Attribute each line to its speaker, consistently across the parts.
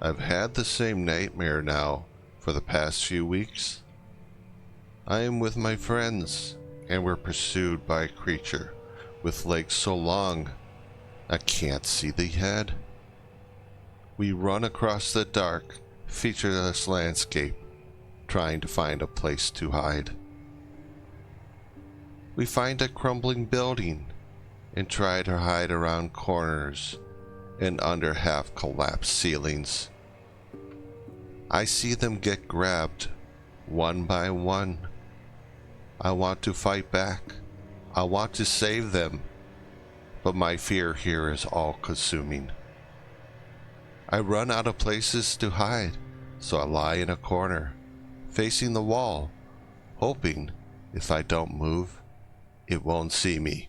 Speaker 1: I've had the same nightmare now for the past few weeks. I am with my friends, and we're pursued by a creature with legs so long I can't see the head. We run across the dark, featureless landscape, trying to find a place to hide. We find a crumbling building and try to hide around corners and under half-collapsed ceilings. I see them get grabbed one by one. I want to fight back. I want to save them, but my fear here is all-consuming. I run out of places to hide, so I lie in a corner, facing the wall, hoping if I don't move, it won't see me.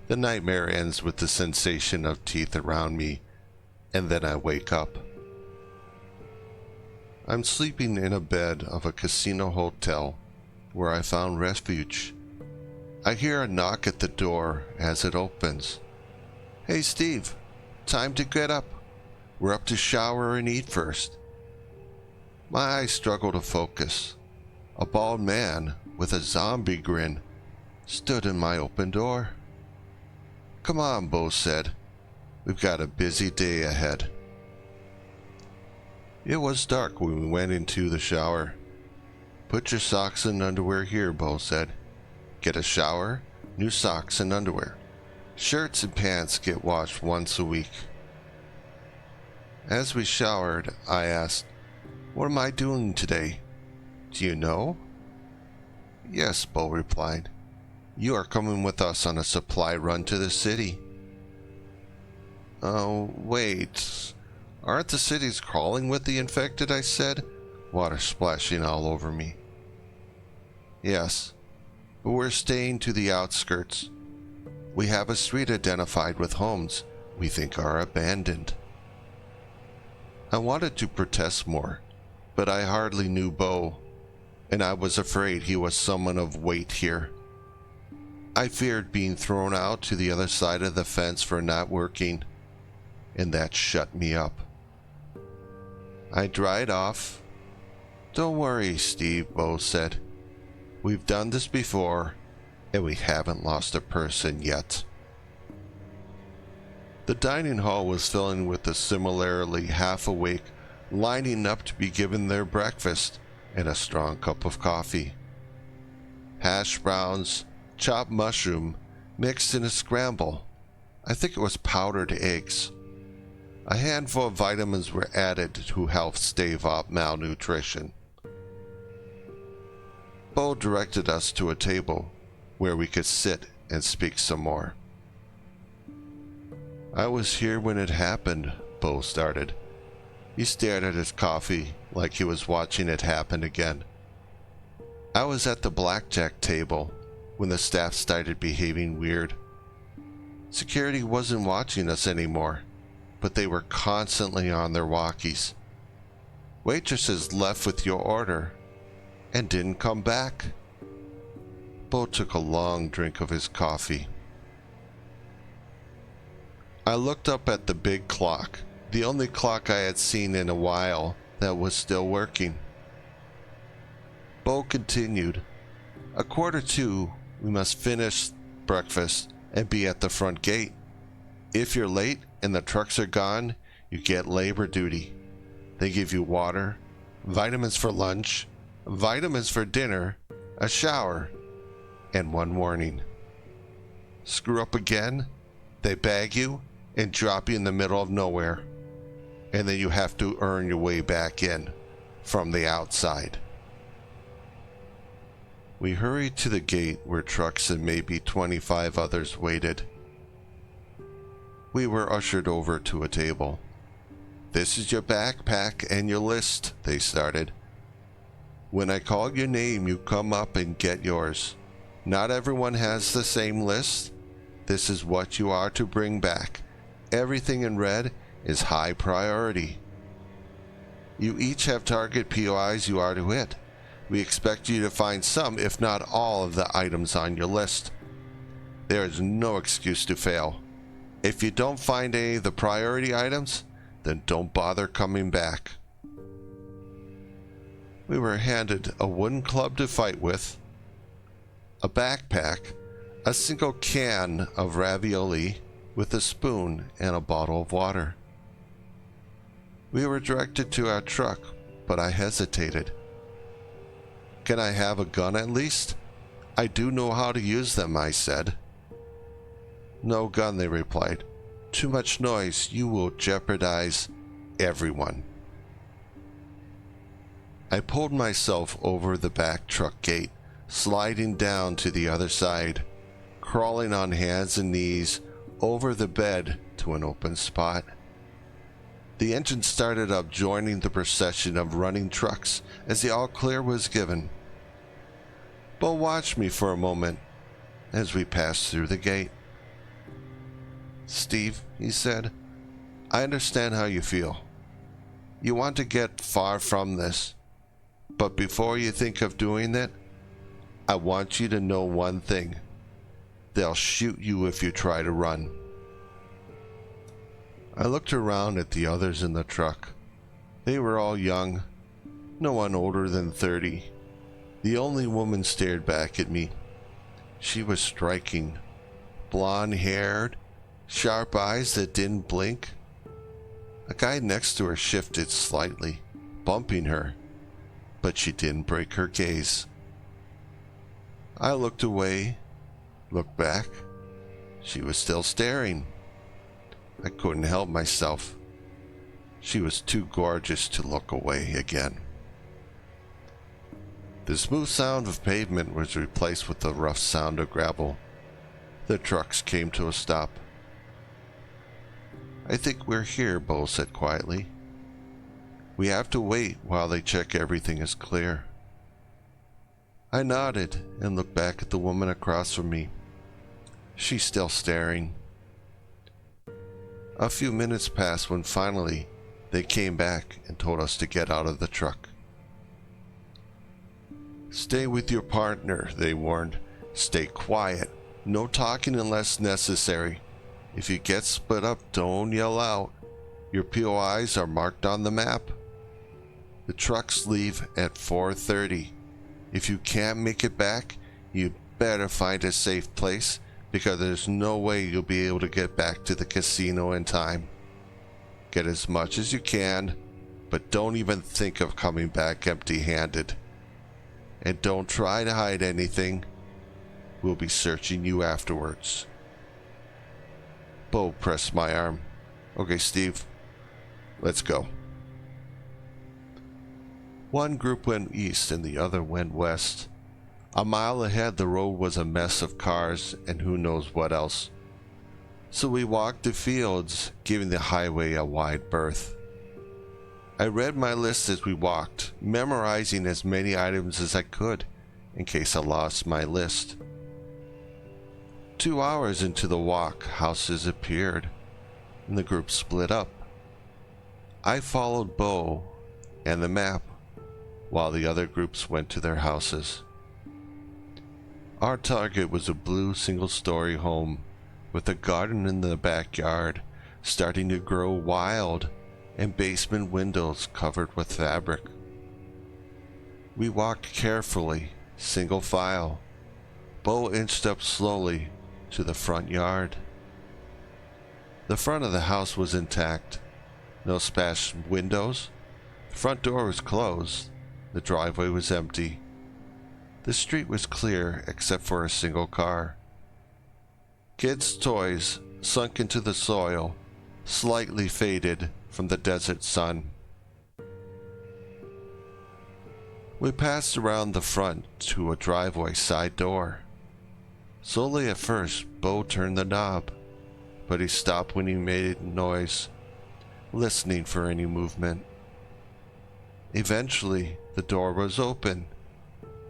Speaker 1: The nightmare ends with the sensation of teeth around me, and then I wake up. I'm sleeping in a bed of a casino hotel where I found refuge. I hear a knock at the door as it opens. "Hey Steve, time to get up. We're up to shower and eat first." My eyes struggle to focus. A bald man with a zombie grin stood in my open door. "Come on," Bo said. "We've got a busy day ahead." It was dark when we went into the shower. "Put your socks and underwear here," Bo said. "Get a shower, new socks and underwear. Shirts and pants get washed once a week." As we showered, I asked, "What am I doing today? Do you know?" "Yes," Bo replied. "You are coming with us on a supply run to the city." "Oh, wait. Aren't the cities crawling with the infected?" I said, water splashing all over me. "Yes, but we're staying to the outskirts. We have a street identified with homes we think are abandoned." I wanted to protest more, but I hardly knew Bo, and I was afraid he was someone of weight here. I feared being thrown out to the other side of the fence for not working, and that shut me up. I dried off. "Don't worry, Steve," Bo said. "We've done this before, and we haven't lost a person yet." The dining hall was filling with the similarly half-awake, lining up to be given their breakfast and a strong cup of coffee. Hash browns, chopped mushroom, mixed in a scramble. I think it was powdered eggs. A handful of vitamins were added to help stave off malnutrition. Bo directed us to a table where we could sit and speak some more. "I was here when it happened," Bo started. He stared at his coffee like he was watching it happen again. "I was at the blackjack table when the staff started behaving weird. Security wasn't watching us anymore, but they were constantly on their walkies. Waitresses left with your order and didn't come back." Bo took a long drink of his coffee. I looked up at the big clock, the only clock I had seen in a while that was still working. Bo continued, 1:45, we must finish breakfast and be at the front gate. If you're late and the trucks are gone, you get labor duty. They give you water, vitamins for lunch, vitamins for dinner, a shower, and one warning. Screw up again, they bag you and drop you in the middle of nowhere, and then you have to earn your way back in from the outside." We hurried to the gate where trucks and maybe 25 others waited. We were ushered over to a table. "This is your backpack and your list," they started. "When I call your name, you come up and get yours. Not everyone has the same list. This is what you are to bring back. Everything in red is high priority. You each have target POIs you are to hit. We expect you to find some, if not all, of the items on your list. There is no excuse to fail. If you don't find any of the priority items, then don't bother coming back. We were handed a wooden club to fight with, a backpack, a single can of ravioli with a spoon and a bottle of water. We were directed to our truck, but I hesitated. Can I have a gun at least? I do know how to use them, I said. No gun, they replied. Too much noise, you will jeopardize everyone. I pulled myself over the back truck gate, sliding down to the other side, crawling on hands and knees over the bed to an open spot. The engine started up, joining the procession of running trucks as the all-clear was given. Bo watched me for a moment as we passed through the gate. Steve, he said, I understand how you feel. You want to get far from this, but before you think of doing that, I want you to know one thing. They'll shoot you if you try to run. I looked around at the others in the truck. They were all young, no one older than 30. The only woman stared back at me. She was striking, blonde-haired, sharp eyes that didn't blink. A guy next to her shifted slightly, bumping her, but she didn't break her gaze. I looked away, looked back. She was still staring. I couldn't help myself. She was too gorgeous to look away again. The smooth sound of pavement was replaced with the rough sound of gravel. The trucks came to a stop. I think we're here, Bo said quietly. We have to wait while they check everything is clear. I nodded and looked back at the woman across from me. She's still staring. A few minutes passed when finally they came back and told us to get out of the truck. Stay with your partner, they warned. Stay quiet. No talking unless necessary. If you get split up, don't yell out. Your POIs are marked on the map. The trucks leave at 4:30. If you can't make it back, you better find a safe place, because there's no way you'll be able to get back to the casino in time. Get as much as you can, but don't even think of coming back empty-handed. And don't try to hide anything. We'll be searching you afterwards. Bo pressed my arm. Okay, Steve, let's go. One group went east and the other went west. A mile ahead, the road was a mess of cars and who knows what else. So we walked the fields, giving the highway a wide berth. I read my list as we walked, memorizing as many items as I could, in case I lost my list. 2 hours into the walk, houses appeared, and the group split up. I followed Bo and the map, while the other groups went to their houses. Our target was a blue single-story home, with a garden in the backyard, starting to grow wild, and basement windows covered with fabric. We walked carefully, single file. Bo inched up slowly to the front yard. The front of the house was intact. No smashed windows. The front door was closed. The driveway was empty. The street was clear except for a single car. Kids' toys sunk into the soil, slightly faded from the desert sun. We passed around the front to a driveway side door. Slowly at first, Bo turned the knob, but he stopped when he made a noise, listening for any movement. Eventually, the door was open,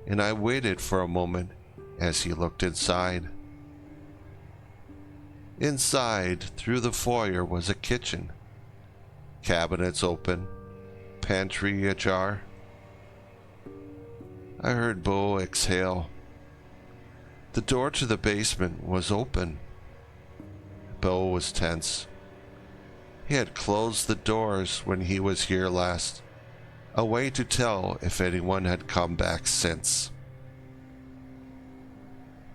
Speaker 1: and I waited for a moment as he looked inside. Inside, through the foyer, was a kitchen. Cabinets open, pantry ajar. I heard Bo exhale. The door to the basement was open. Bo was tense. He had closed the doors when he was here last, a way to tell if anyone had come back since.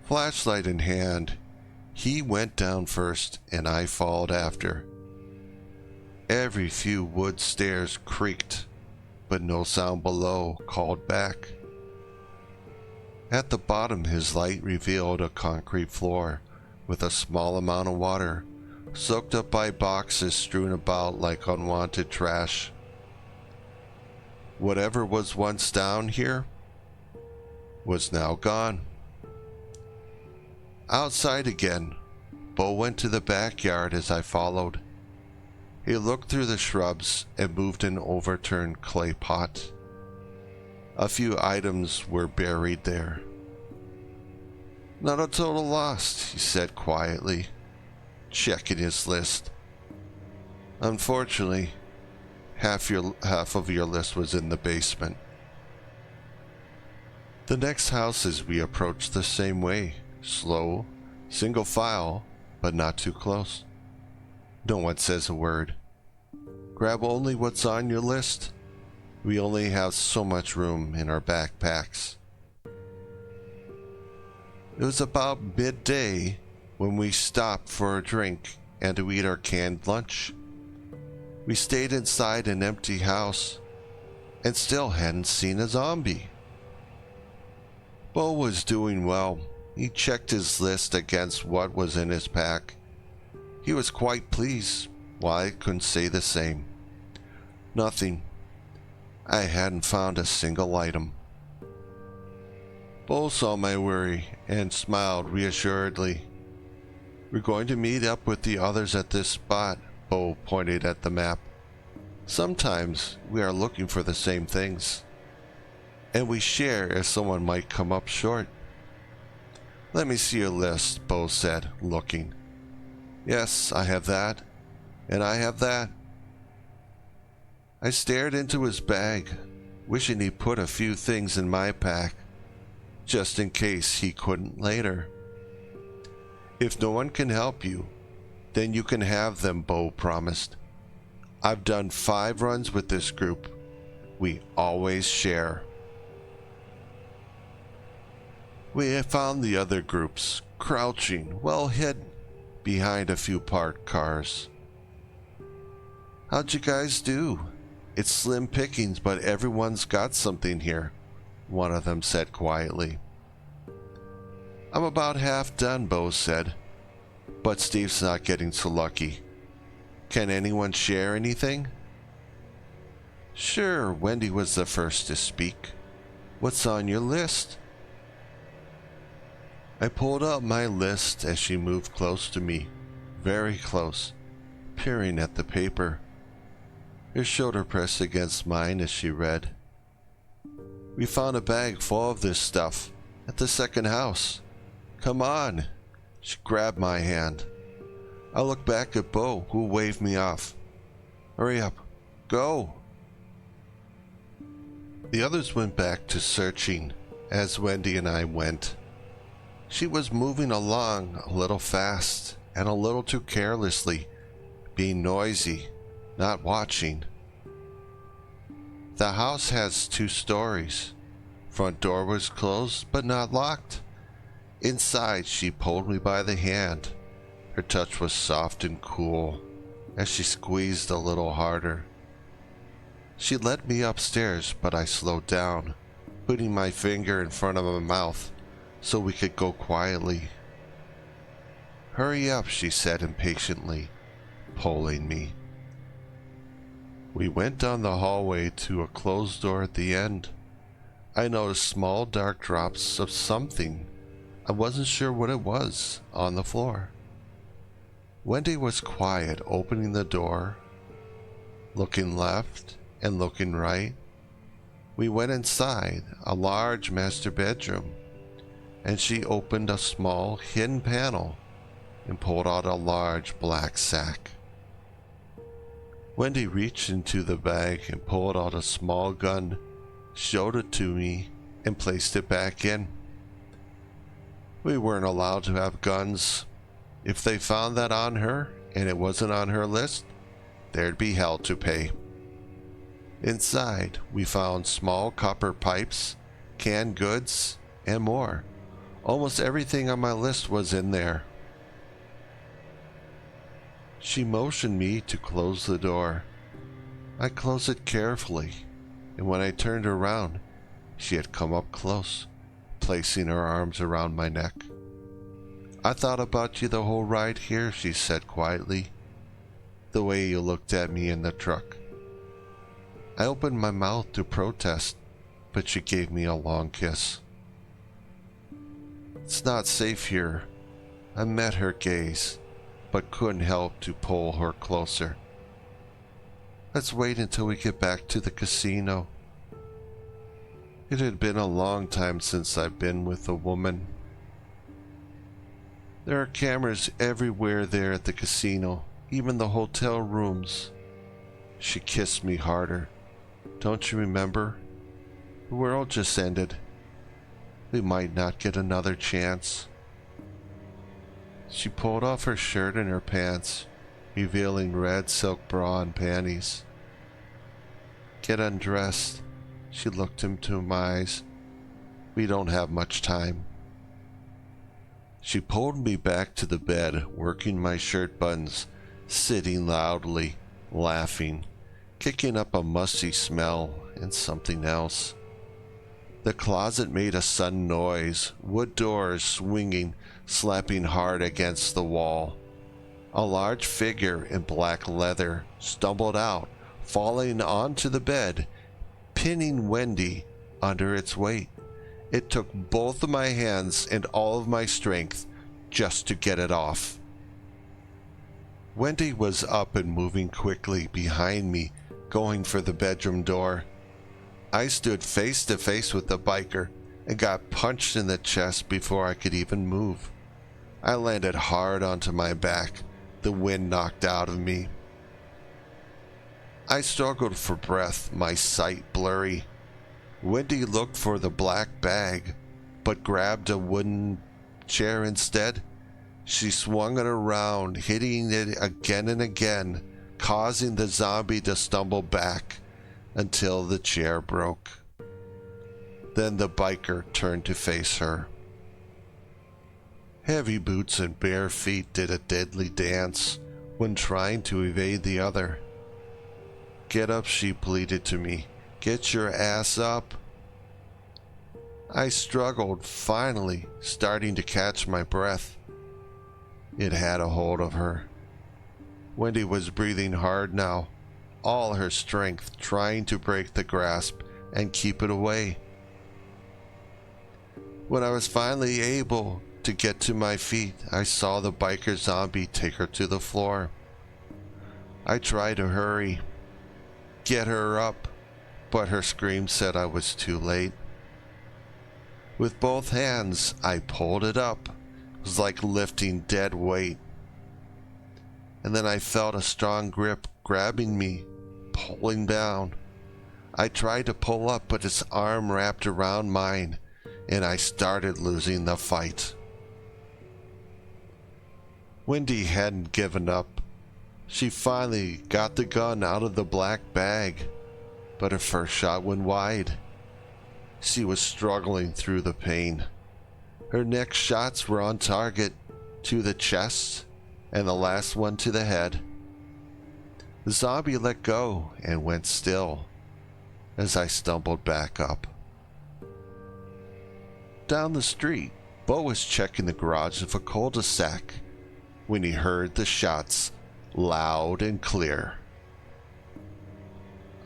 Speaker 1: Flashlight in hand, he went down first and I followed after. Every few wood stairs creaked, but no sound below called back. At the bottom, his light revealed a concrete floor with a small amount of water, soaked up by boxes strewn about like unwanted trash. Whatever was once down here was now gone. Outside again, Bo went to the backyard as I followed. He looked through the shrubs and moved an overturned clay pot. A few items were buried there. Not a total loss, he said quietly, checking his list. Unfortunately, half of your list was in the basement. The next houses we approached the same way, slow, single file, but not too close. No one says a word. Grab only what's on your list. We only have so much room in our backpacks. It was about midday when we stopped for a drink and to eat our canned lunch. We stayed inside an empty house and still hadn't seen a zombie. Bo was doing well. He checked his list against what was in his pack. He was quite pleased, while I couldn't say the same. Nothing. I hadn't found a single item. Bo saw my worry and smiled reassuredly. We're going to meet up with the others at this spot, Bo pointed at the map. Sometimes we are looking for the same things, and we share if someone might come up short. Let me see your list, Bo said, looking. Yes, I have that, and I have that. I stared into his bag, wishing he'd put a few things in my pack, just in case he couldn't later. If no one can help you, then you can have them, Bo promised. I've done 5 runs with this group. We always share. We have found the other groups, crouching, well hidden, behind a few parked cars. How'd you guys do? It's slim pickings, but everyone's got something here, one of them said quietly. I'm about half done, Bo said, but Steve's not getting so lucky. Can anyone share anything? Sure, Wendy was the first to speak. What's on your list? I pulled out my list as she moved close to me, very close, peering at the paper. Her shoulder pressed against mine as she read. We found a bag full of this stuff at the second house. Come on. She grabbed my hand. I looked back at Bo, who waved me off. Hurry up. Go. The others went back to searching as Wendy and I went. She was moving along a little fast and a little too carelessly, being noisy, not watching. The house has 2 stories. Front door was closed but not locked. Inside, she pulled me by the hand. Her touch was soft and cool as she squeezed a little harder. She led me upstairs, but I slowed down, putting my finger in front of my mouth so we could go quietly. Hurry up, she said impatiently, pulling me. We went down the hallway to a closed door at the end. I noticed small dark drops of something. I wasn't sure what it was on the floor. Wendy was quiet, opening the door, looking left and looking right. We went inside a large master bedroom, and she opened a small hidden panel and pulled out a large black sack. Wendy reached into the bag and pulled out a small gun, showed it to me, and placed it back in. We weren't allowed to have guns. If they found that on her and it wasn't on her list, there'd be hell to pay. Inside, we found small copper pipes, canned goods, and more. Almost everything on my list was in there. She motioned me to close the door. I closed it carefully, and when I turned around, she had come up close, placing her arms around my neck. "I thought about you the whole ride here," she said quietly, "the way you looked at me in the truck." I opened my mouth to protest, but she gave me a long kiss. "It's not safe here." I met her gaze, but couldn't help to pull her closer. "Let's wait until we get back to the casino." It had been a long time since I'd been with a woman. There are cameras everywhere there at the casino, even the hotel rooms. She kissed me harder. "Don't you remember? The world just ended. We might not get another chance." She pulled off her shirt and her pants, revealing red silk bra and panties. "Get undressed." She looked into my eyes. "We don't have much time." She pulled me back to the bed, working my shirt buttons, sitting loudly, laughing, kicking up a musty smell and something else. The closet made a sudden noise, wood doors swinging, slapping hard against the wall. A large figure in black leather stumbled out, falling onto the bed, pinning Wendy under its weight. It took both of my hands and all of my strength just to get it off. Wendy was up and moving quickly behind me, going for the bedroom door. I stood face to face with the biker and got punched in the chest before I could even move. I landed hard onto my back, the wind knocked out of me. I struggled for breath, my sight blurry. Wendy looked for the black bag, but grabbed a wooden chair instead. She swung it around, hitting it again and again, causing the zombie to stumble back until the chair broke. Then the biker turned to face her. Heavy boots and bare feet did a deadly dance when trying to evade the other. "Get up," she pleaded to me. "Get your ass up." I struggled, finally starting to catch my breath. It had a hold of her. Wendy was breathing hard now, all her strength trying to break the grasp and keep it away. When I was finally able to get to my feet, I saw the biker zombie take her to the floor. I tried to hurry, get her up, but her scream said I was too late. With both hands, I pulled it up. It was like lifting dead weight. And then I felt a strong grip grabbing me, pulling down. I tried to pull up, but its arm wrapped around mine, and I started losing the fight. Wendy hadn't given up. She finally got the gun out of the black bag, but her first shot went wide. She was struggling through the pain. Her next shots were on target, to the chest, and the last one to the head. The zombie let go and went still as I stumbled back up. Down the street, Bo was checking the garage of a cul-de-sac when he heard the shots loud and clear.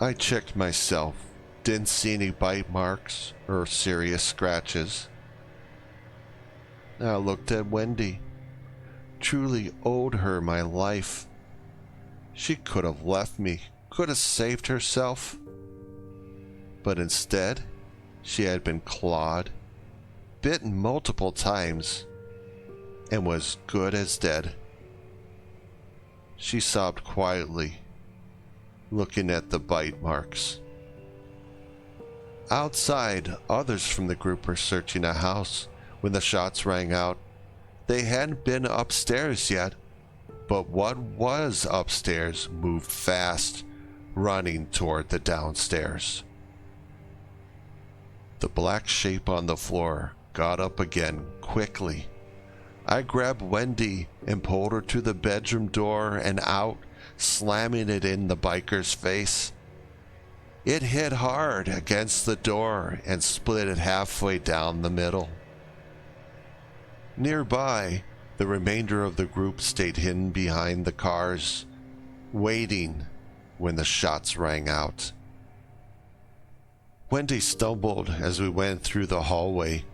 Speaker 1: I checked myself, didn't see any bite marks or serious scratches. I looked at Wendy, truly owed her my life. She could have left me, could have saved herself. But instead, she had been clawed, bitten multiple times, and was good as dead. She sobbed quietly, looking at the bite marks. Outside, others from the group were searching a house when the shots rang out. They hadn't been upstairs yet, but what was upstairs moved fast, running toward the downstairs. The black shape on the floor got up again quickly. I grabbed Wendy and pulled her to the bedroom door and out, slamming it in the biker's face. It hit hard against the door and split it halfway down the middle. Nearby, the remainder of the group stayed hidden behind the cars, waiting when the shots rang out. Wendy stumbled as we went through the hallway,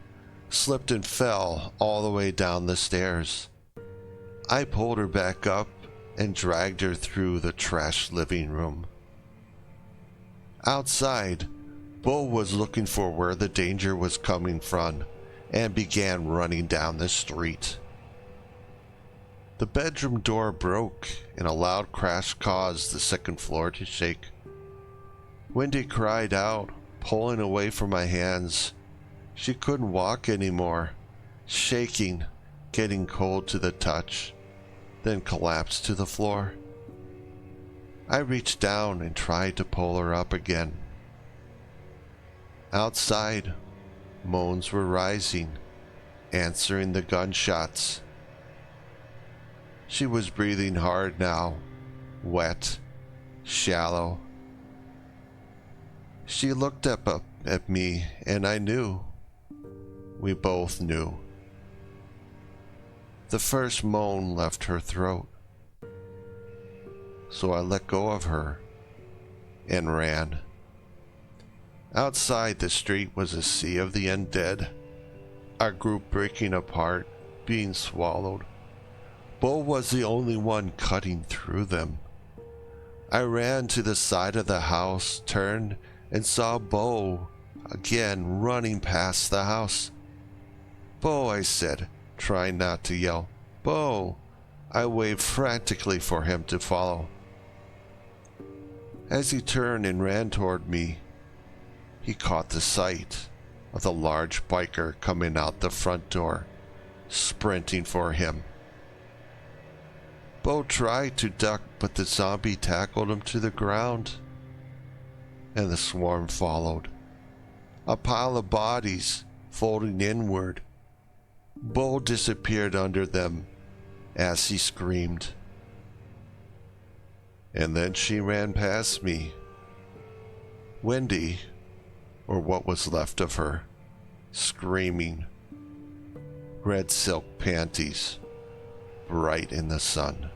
Speaker 1: slipped and fell all the way down the stairs. I pulled her back up and dragged her through the trashed living room. Outside, Bo was looking for where the danger was coming from and began running down the street. The bedroom door broke and a loud crash caused the second floor to shake. Wendy cried out, pulling away from my hands. She couldn't walk anymore, shaking, getting cold to the touch, then collapsed to the floor. I reached down and tried to pull her up again. Outside, moans were rising, answering the gunshots. She was breathing hard now, wet, shallow. She looked up at me, and I knew. We both knew. The first moan left her throat. So I let go of her and ran. Outside the street was a sea of the undead, our group breaking apart, being swallowed. Bo was the only one cutting through them. I ran to the side of the house, turned, and saw Bo again running past the house. "Bo," I said, trying not to yell. "Bo!" I waved frantically for him to follow. As he turned and ran toward me, he caught the sight of the large biker coming out the front door, sprinting for him. Bo tried to duck, but the zombie tackled him to the ground, and the swarm followed. A pile of bodies folding inward. Bo disappeared under them as he screamed. And then she ran past me. Wendy, or what was left of her, screaming. Red silk panties, bright in the sun.